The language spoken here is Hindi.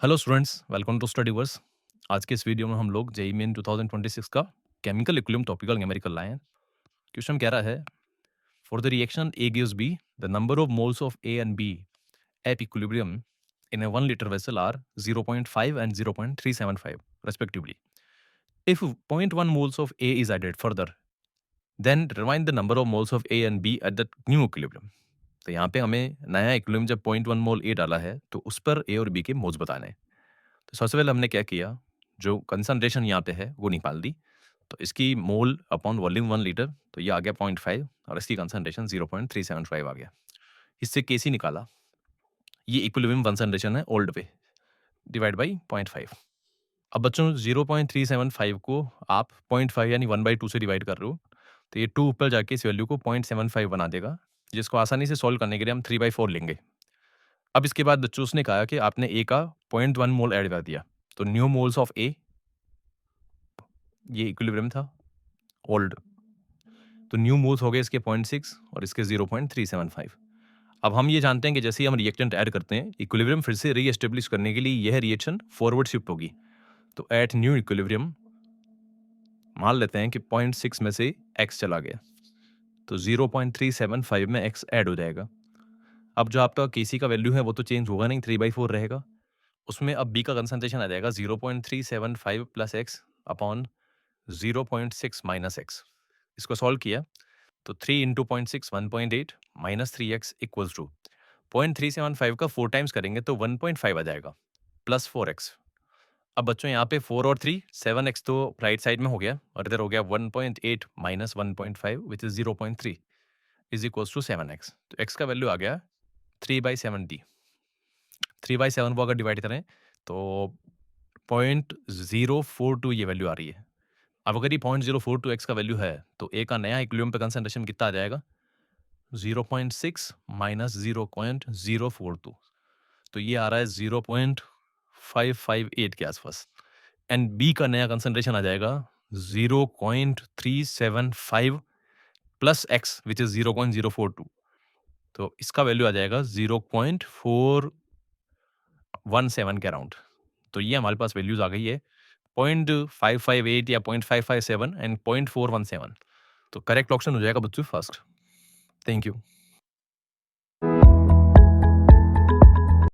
Hello students, welcome to Studyverse. आज के इस वीडियो में हम लोग जेईई मेन 2026 का केमिकल इक्विलिब्रियम टॉपिकल न्यूमेरिकल लाए हैं। क्वेश्चन कह रहा है, for the reaction A gives B the number of moles of A and B at equilibrium in a 1 litre vessel are 0.5 and 0.375 respectively. If zero point 0.1 moles of A is added further, then determine the number of moles of A and B at the new equilibrium. तो यहाँ पे हमें नया इक्विलिब्रियम जब 0.1 मोल ए डाला है तो उस पर ए और बी के मोल्स बताने हैं। तो सबसे पहले हमने क्या किया, जो कंसंट्रेशन यहाँ पे है वो निकाल दी। तो इसकी मोल अपॉन वॉल्यूम 1 लीटर, तो ये आ गया 0.5 और इसकी कंसंट्रेशन 0.375 आ गया। इससे केसी निकाला, ये इक्विलिब्रियम कंसंट्रेशन है ओल्ड पे, डिवाइड बाई 0.5। अब बच्चों 0.375 को आप 0.5 यानी 1/2 से डिवाइड कर रहे हो, तो ये 2 ऊपर जाके इस वैल्यू को 0.75 बना देगा, जिसको आसानी से सॉल्व करने के लिए हम 3/4 लेंगे। अब इसके बाद बच्चों उसने कहा कि आपने ए का 0.1 मोल ऐड कर दिया, तो न्यू मोल्स ऑफ ए, ये इक्विलिब्रियम था ओल्ड, तो न्यू मोल्स हो गए इसके 0.6 और इसके 0.375। अब हम ये जानते हैं कि जैसे ही हम रिएक्टेंट ऐड करते हैं, इक्विलिब्रियम फिर से रीएस्टेब्लिश करने के लिए यह रिएक्शन फॉरवर्ड शिफ्ट होगी। तो एट न्यू इक्विलिब्रियम मान लेते हैं कि 0.6 में से x चला गया, तो 0.375 में x ऐड हो जाएगा। अब जो आपका केसी का वैल्यू है वो तो चेंज होगा नहीं, 3/4 रहेगा। उसमें अब बी का कंसंट्रेशन आ जाएगा 0.375 plus x upon 0.6 minus x. इसको सॉल्व किया तो 3 into 0.6 1.8 minus 3x equals to 0.375 का 4 टाइम्स करेंगे तो 1.5 आ जाएगा प्लस 4x। अब बच्चों यहाँ पे 4 और 3 7x तो राइट साइड में हो गया और इधर हो गया 1.8 minus 1.5 which is 0.3 is equals to 7x। तो x का वैल्यू आ गया 3/7d। 3/7 को अगर डिवाइड करें तो 0.042 ये वैल्यू आ रही है। अब अगर ये 0.042 x का वैल्यू है तो ए का नया इक्विलिब्रियम पे कंसंट्रेशन कितना आ जाएगा, 0.6 माइनस 0.042, तो ये आ रहा है 0.558 के आसपास। एंड बी का नया कंसंट्रेशन आ जाएगा 0.375 प्लस एक्स विच इज 0.042, तो इसका वैल्यू आ जाएगा 0.417 के अराउंड। तो ये हमारे पास वैल्यूज आ गई है 0.558 या 0.557 एंड 0.417। तो करेक्ट ऑप्शन हो जाएगा बच्चों फर्स्ट। Thank you.